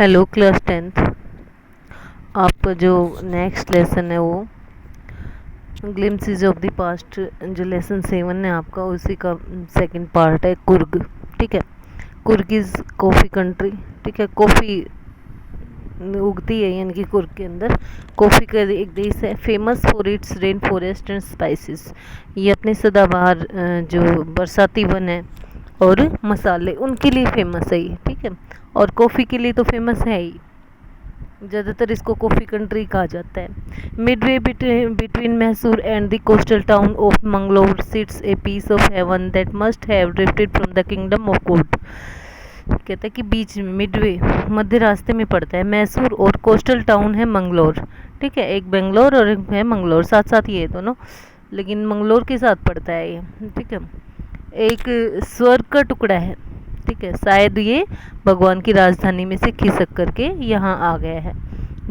Hello class 10th। आपका जो next lesson है वो ग्लिम्पसेस ऑफ द पास्ट, जो लेसन 7 है आपका, उसी का सेकंड पार्ट है कुर्ग। ठीक है, कुर्ग इज़ कॉफ़ी कंट्री। ठीक है, कॉफ़ी उगती है यानी कि कुर्ग के अंदर कॉफ़ी का एक देश है। Famous for its rain forest and spices. ये अपने सदाबहार जो बरसाती वन है और मसाले, उनके लिए फेमस है ये। ठीक है, और कॉफ़ी के लिए तो फेमस है ही। ज़्यादातर इसको कॉफ़ी कंट्री कहा जाता है। Midway between Mysore and the coastal town of Mangalore sits a piece of heaven that must have drifted from the kingdom of God. कहता है कि बीच में मिडवे, मध्य रास्ते में पड़ता है मैसूर और कोस्टल टाउन है मंगलोर। ठीक है, एक बेंगलोर और एक है मंगलोर, साथ साथ ही है दोनों, लेकिन मंगलोर के साथ पड़ता है ये। ठीक है, एक स्वर्ग का टुकड़ा है। ठीक है, शायद ये भगवान की राजधानी में से खिसक करके यहाँ आ गया है।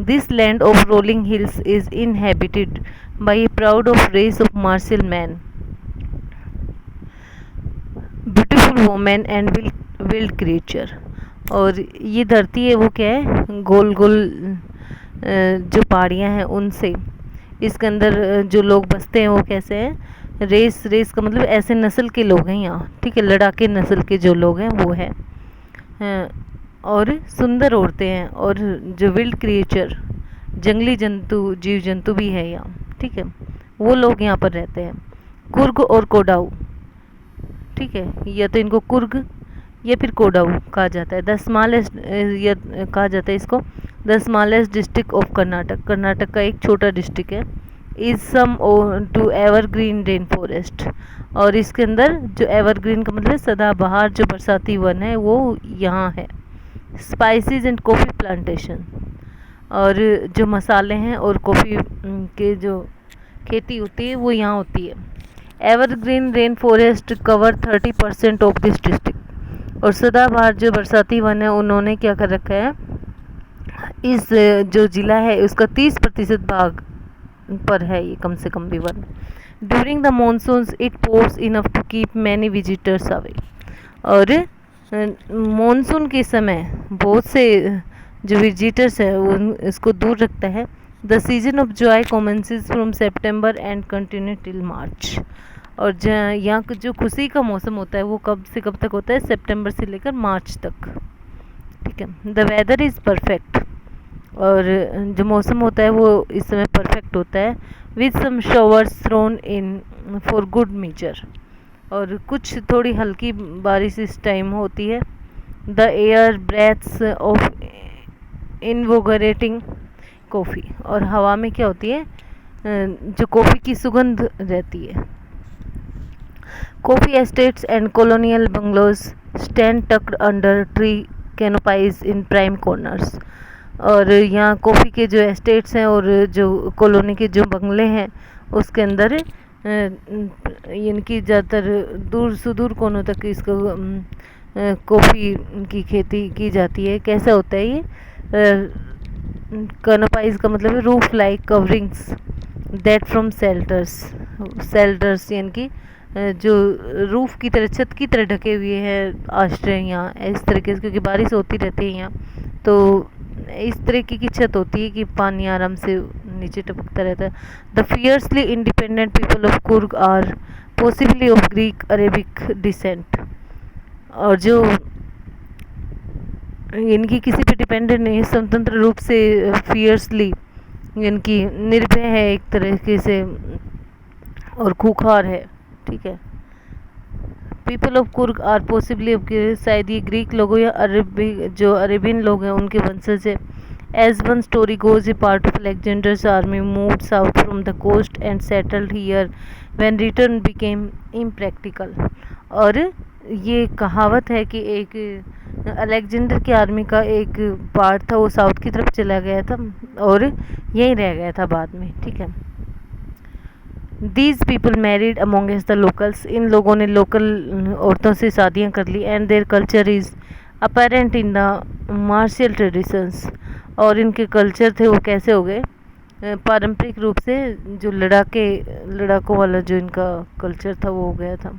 This land of rolling hills is inhabited by a proud of race of martial man, beautiful women and wild creature. और ये धरती है वो क्या है, गोल गोल जो पहाड़ियाँ हैं उनसे। इसके अंदर जो लोग बसते हैं वो कैसे हैं, रेस रेस का मतलब ऐसे नस्ल के लोग हैं यहाँ। ठीक है, लड़ाके नस्ल के जो लोग हैं वो हैं। और सुंदर औरतें हैं, और जो विल्ड क्रिएचर, जंगली जंतु, जीव जंतु भी है यहाँ। ठीक है, वो लोग यहाँ पर रहते हैं। कुर्ग और कोडाऊ। ठीक है, या तो इनको कुर्ग या फिर कोडाऊ कहा जाता है। द स्मॉलेस्ट, या कहा जाता है इसको the smallest district of Karnataka. Karnataka का एक छोटा डिस्ट्रिक्ट है। Is some to evergreen rain forest. और इसके अंदर जो एवरग्रीन का मतलब सदाबहार जो बरसाती वन है वो यहाँ है। स्पाइसेस एंड कॉफ़ी प्लांटेशन, और जो मसाले हैं और कॉफ़ी के जो खेती होती है वो यहाँ होती है। Evergreen rain forest cover 30% of this district. और सदाबहार जो बरसाती वन है उन्होंने क्या कर रखा है, इस जो जिला है उसका 30% भाग पर है ये, कम से कम भी वन। During the monsoons it pours enough to keep many visitors away. और मानसून के समय बहुत से जो विजिटर्स है वो इसको दूर रखता है। The season of joy commences from September and continue till March. और यहाँ जो खुशी का मौसम होता है वो कब से कब तक होता है, सितंबर से लेकर मार्च तक। ठीक है, द वेदर इज़ परफेक्ट। और जो मौसम होता है वो इस समय परफेक्ट होता है। With some showers thrown in for good measure. और कुछ थोड़ी हल्की बारिश इस टाइम होती है। The air breathes of invigorating coffee. और हवा में क्या होती है, जो कॉफ़ी की सुगंध रहती है। Coffee estates and colonial bungalows stand tucked under tree canopies in prime corners. और यहाँ कॉफ़ी के जो एस्टेट्स हैं और जो कॉलोनी के जो बंगले हैं उसके अंदर इनकी ज़्यादातर दूर सुदूर कोनों तक इसको कॉफ़ी की खेती की जाती है। कैसा होता है ये, कैनोपाइज का मतलब है roof like coverings that from shelters. Shelters यानी कि जो रूफ की तरह, छत की तरह ढके हुए हैं आश्रय यहाँ इस तरीके से, क्योंकि बारिश होती रहती है यहाँ, तो इस तरीके की छत होती है कि पानी आराम से नीचे टपकता रहता है। The fiercely independent people of Coorg are possibly of Greek Arabic descent. और जो इनकी किसी पे डिपेंडेंट नहीं, स्वतंत्र रूप से फियर्सली इनकी निर्भय है एक तरीके से और खूंखार है। ठीक है, people of Coorg are possibly, शायद ये ग्रीक लोगों या अरबी जो अरेबियन लोग हैं उनके वंशज है। As one story goes a part of Alexander's army moved south from the coast and settled here when return became impractical. और ये कहावत है कि एक अलेक्जेंडर की आर्मी का एक पार्ट था वो साउथ की तरफ चला गया था और यहीं रह गया था बाद में। ठीक है, these people married amongst the locals. इन लोगों ने लोकल औरतों से शादियाँ कर ली। And their culture is apparent in the martial traditions. और इनके कल्चर थे वो कैसे हो गए, पारंपरिक रूप से जो लड़ाकों वाला जो इनका कल्चर था वो हो गया था।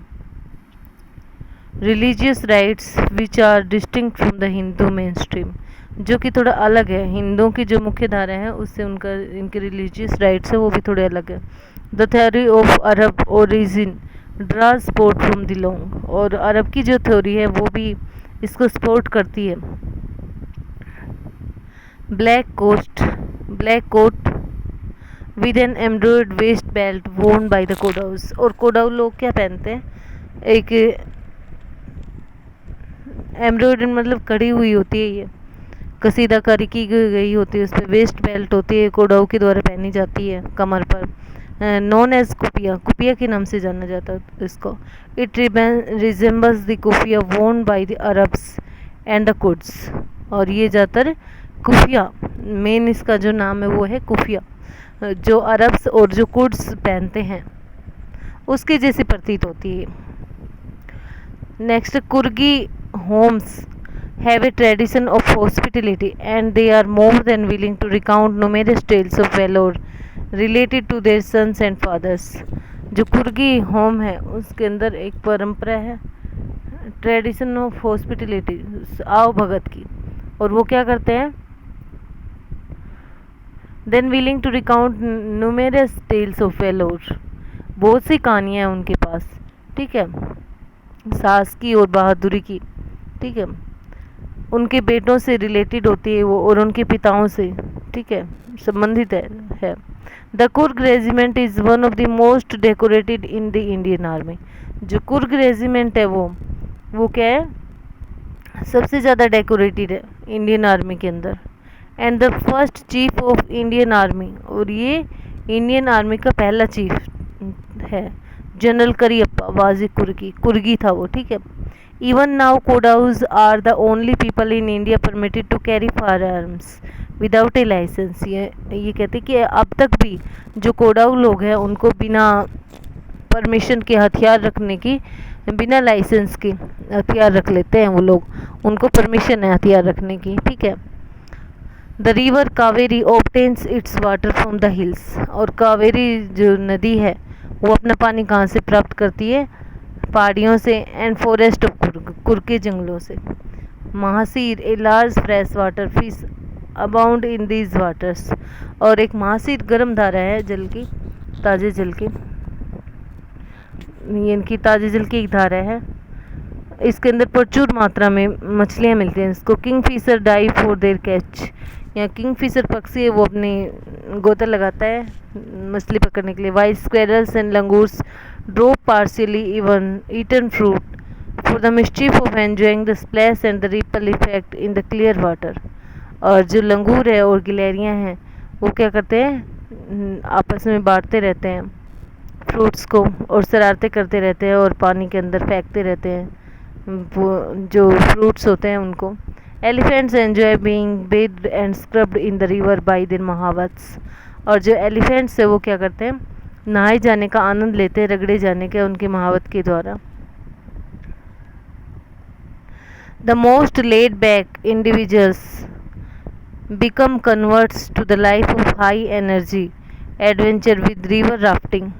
religious rites which are distinct from the Hindu mainstream। जो कि थोड़ा अलग है। हिंदुओं की जो मुख्य धारा है उससे उनका इनके रिलीजियस राइट्स है वो भी थोड़े अलग है। The theory of Arab origin draw support from the long, और अरब की जो थ्योरी है वो भी इसको सपोर्ट करती है। Black coat with an embroidered waist belt worn by the Kodavas, और कोडाउ लोग क्या पहनते हैं, एक एम्ब्रॉयडरी मतलब कड़ी हुई होती है, ये कसीदाकारी की गई होती है, उस पर वेस्ट बेल्ट होती है, कोडाउ के द्वारा पहनी जाती है कमर पर, नॉन एज कुपिया, कुपिया के नाम से जाना जाता है इसको। इट रिजेंबल्स द कुफिया वोन by the Arabs and the Kurds, और ये ज़्यादातर कुफिया, मेन इसका जो नाम है वो है कुफिया, जो अरब्स और जो कुर्ड्स पहनते हैं उसके जैसी प्रतीत होती है। Next, Coorgi homes have a tradition of hospitality and they are more than willing to recount numerous tales of valor related to their sons and fathers। जो कुर्गी होम है उसके अंदर एक परंपरा है, ट्रेडिशन ऑफ हॉस्पिटलिटी, आओ भगत की, और वो क्या करते हैं, then willing to recount numerous tales of valour, बहुत सी कहानियाँ हैं उनके पास, ठीक है, सास की और बहादुरी की, ठीक है, उनके बेटों से रिलेटेड होती है वो और उनके पिताओं से, ठीक है, संबंधित है। The Coorg regiment is one of the most decorated in the Indian army. जो कुर्ग रेजिमेंट है वो क्या है, सबसे ज़्यादा डेकोरेटेड है इंडियन आर्मी के अंदर। And the first chief of Indian army, और ये इंडियन आर्मी का पहला चीफ है, जनरल करियप्पा वाजी कुर्गी था वो, ठीक है। Even now, Kodaus are the only people in India permitted to carry firearms without a license। ये कहते कि अब तक भी जो कोडाऊ लोग हैं उनको बिना परमिशन के हथियार रखने की, बिना लाइसेंस के हथियार रख लेते हैं वो लोग, उनको परमिशन है हथियार रखने की, ठीक है। The river Kaveri obtains it's water from the hills, और कावेरी जो नदी है वो अपना पानी कहाँ से प्राप्त करती है, पहाड़ियों से, एंड फॉरेस्ट ऑफ कुर्ग के जंगलों से। Mahseer a large fresh water fish abound in these waters, और एक महासीर गर्म धारा है जल की, ताज़े जल की, ये इनकी ताज़े जल की एक धारा है, इसके अंदर प्रचुर मात्रा में मछलियाँ मिलती हैं। इसको kingfisher dive for their catch, या किंग फिशर पक्षी है वो अपनी गोता लगाता है मछली पकड़ने के लिए। Wild squirrels and langurs drop partially even eaten fruit for the mischief of enjoying the splash and the ripple effect in the clear water. और जो लंगूर है और गिलहरियाँ हैं वो क्या करते हैं, आपस में बांटते रहते हैं फ्रूट्स को और शरारतें करते रहते हैं और पानी के अंदर फेंकते रहते हैं वो जो फ्रूट्स होते हैं उनको। Elephants enjoy being bathed and scrubbed in the river by their mahouts, और जो एलिफेंट्स है वो क्या करते हैं, नहाए जाने का आनंद लेते हैं, रगड़े जाने के उनके महावत के द्वारा। The most laid back individuals become converts to the life of high energy adventure with river rafting,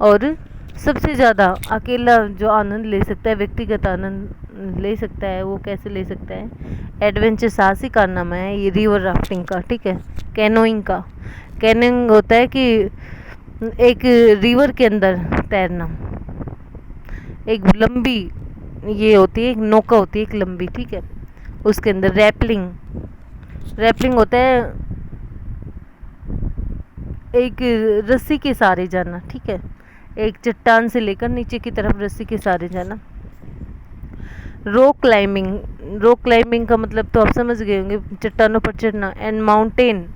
और सबसे ज़्यादा अकेला जो आनंद ले सकता है, व्यक्तिगत आनंद ले सकता है, वो कैसे ले सकता है, एडवेंचर साहसिक कारनामा है ये रिवर राफ्टिंग का, ठीक है। कैनोइंग का, कैनोइंग होता है कि एक रिवर के अंदर तैरना, एक लंबी ये होती है, एक नौका होती है एक लंबी, ठीक है, उसके अंदर रैपलिंग होता है, एक रस्सी के सहारे जाना, ठीक है, एक चट्टान से लेकर नीचे की तरफ रस्सी के सहारे जाना। रॉक क्लाइंबिंग का मतलब तो आप समझ गए होंगे, चट्टानों पर चढ़ना। एंड माउंटेन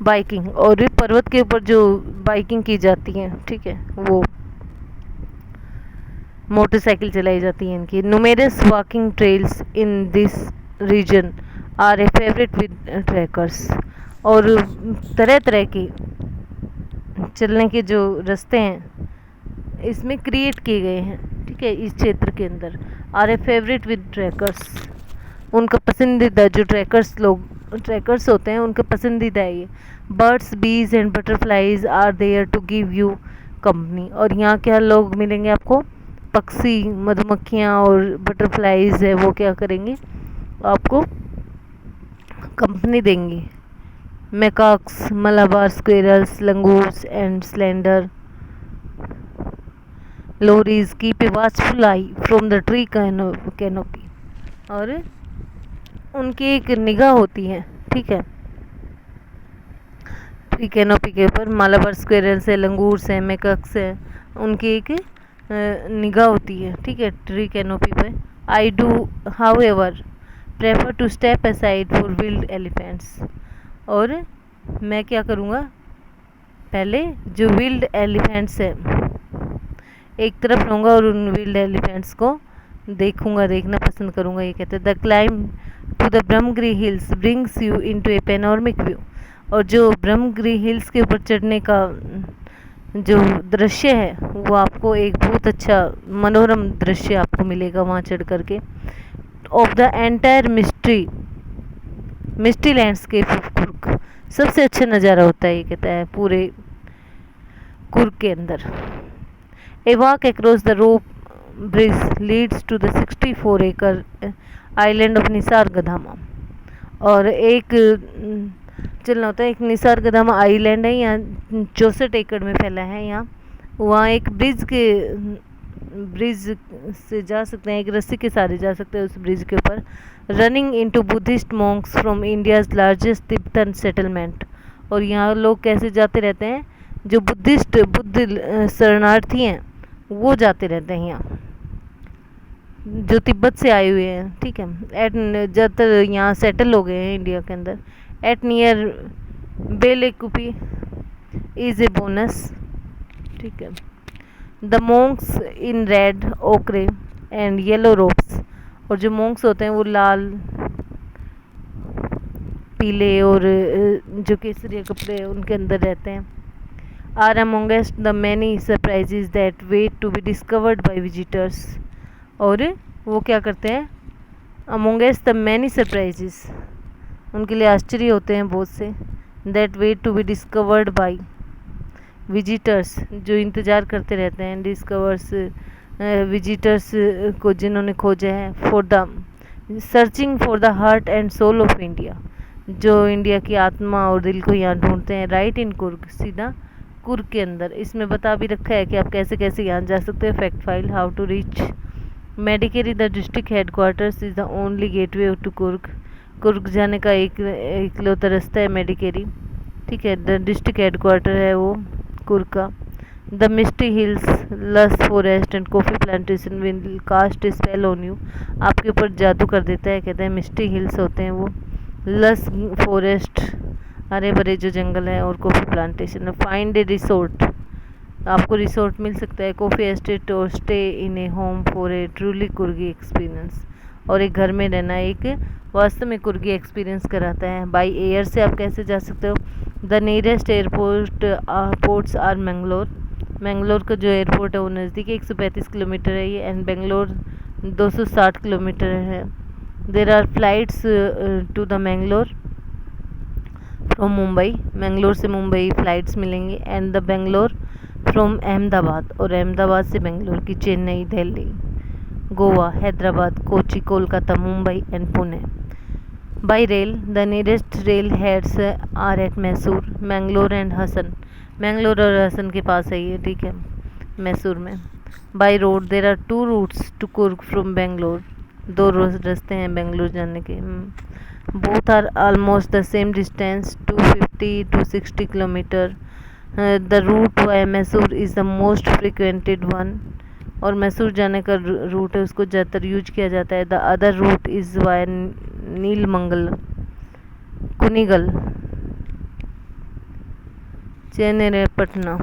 बाइकिंग, और पर्वत के ऊपर जो बाइकिंग की जाती है, ठीक है, वो मोटरसाइकिल चलाई जाती है इनकी। Numerous walking trails in this region are a favourite with trekkers, और तरह तरह के चलने के जो रास्ते हैं इसमें क्रिएट किए गए हैं, ठीक है, इस क्षेत्र के अंदर। Are a favourite with trekkers, उनका पसंदीदा, जो ट्रैकर्स होते हैं उनका पसंदीदा है ये। Birds bees and butterflies are there to give you company, और यहाँ क्या लोग मिलेंगे आपको, पक्षी मधुमक्खियाँ और बटरफ्लाइज है वो क्या करेंगे, आपको कंपनी देंगी। Macaques, Malabar squirrels, langurs and slender lorises keep a watchful eye from the tree canopy. और उनकी एक निगाह होती है, ठीक है, ट्री कैनोपी के ऊपर। मालाबार स्क्वेरल्स है, लंगूर्स है, मैकाक्स है, उनकी एक निगाह होती है, ठीक है, ट्री कैनोपी पे। I do however prefer to step aside for wild elephants. और मैं क्या करूँगा, पहले जो विल्ड एलिफेंट्स है एक तरफ रहूँगा और उन विल्ड एलिफेंट्स को देखना पसंद करूँगा। ये कहते हैं the climb to the Brahmagiri hills brings you into a panoramic view. और जो ब्रह्मगिरी हिल्स के ऊपर चढ़ने का जो दृश्य है वो आपको एक बहुत अच्छा मनोरम दृश्य आपको मिलेगा वहाँ चढ़ करके। Of the entire misty landscape of Coorg, सबसे अच्छा नज़ारा होता है, ये कहता है, पूरे कुर्ग के अंदर। A walk across the rope bridge leads to the 64 acre island of निसर्गधाम। और एक चलना होता है, एक निसर्गधाम आइलैंड है, यहाँ 64 एकड़ में फैला है। यहाँ वहाँ एक ब्रिज से जा सकते हैं, एक रस्सी के सहारे जा सकते हैं उस ब्रिज के ऊपर। Running into Buddhist Monks from India's largest Tibetan settlement. और यहाँ लोग कैसे जाते रहते हैं, जो बुद्ध शरणार्थी हैं वो जाते रहते हैं यहाँ, जो तिब्बत से आए हुए हैं, ठीक है। एट ज़्यादातर यहाँ सेटल हो गए हैं इंडिया के अंदर। At near Bylakuppe is a bonus, ठीक है। The monks in red ochre and yellow robes. और जो मोंक्स होते हैं वो लाल, पीले और जो केसरिया कपड़े उनके अंदर रहते हैं। Are amongst the many surprises that wait to be discovered by visitors. और वो क्या करते हैं, अमोंगेस्ट द मैनी सरप्राइजेज, उनके लिए आश्चर्य होते हैं बहुत से, that wait to be discovered by visitors, जो इंतज़ार करते रहते हैं, डिस्कवर्स विजिटर्स को जिन्होंने खोजा है। For the searching for the heart and soul of India, जो इंडिया की आत्मा और दिल को यहाँ ढूंढते हैं। राइट इन कुर्ग, सीधा कुर्ग के अंदर। इसमें बता भी रखा है कि आप कैसे कैसे यहाँ जा सकते हैं। Fact file, how to reach Madikeri the district headquarters is the only gateway to Coorg. Coorg जाने का एक लौता रास्ता है मेडिकेरी, ठीक है। द डिस्ट्रिक्ट हेडक्वार्टर है वो कुर्ग का। The misty hills, lush forest and coffee plantation will cast a spell on you. आपके ऊपर जादू कर देता है, कहते हैं मिस्टी हिल्स होते हैं वो, लस फॉरेस्ट हरे भरे जो जंगल है, और कॉफ़ी प्लांटेशन है। फाइंड ए रिसोर्ट, आपको रिसोर्ट मिल सकता है, कॉफ़ी एस्टेट, और stay in A home for a truly कुर्गी experience. और एक घर में रहना एक वास्तव में कुर्गी एक्सपीरियंस कराता है। बाई एयर से आप कैसे जा सकते हो, the nearest airport ports are Mangalore का जो एयरपोर्ट है वो नज़दीक 135 किलोमीटर है ये, एंड बेंगलोर 260 किलोमीटर है। There are flights to the Mangalore from Mumbai, Mangalore से मुंबई फ़्लाइट्स मिलेंगी। And the Bangalore from Ahmedabad, और अहमदाबाद से बेंगलोर की Chennai, Delhi, Goa, Hyderabad, Kochi, Kolkata, Mumbai and Pune. By rail, the nearest rail heads are at Mysore, Mangalore and Hassan. Mangalore और हसन के पास है ये, ठीक है, मैसूर में। By road, there are 2 routes to Coorg from Bangalore, 2 रास्ते हैं बेंगलोर जाने के। Both are almost the same distance, 250 to 60 kilometre. The route via Mysore is the most frequented one, और मैसूर जाने का रूट है उसको ज़्यादातर यूज किया जाता है। The other route is via Nelamangala, Kunigal, Chennai, Patna.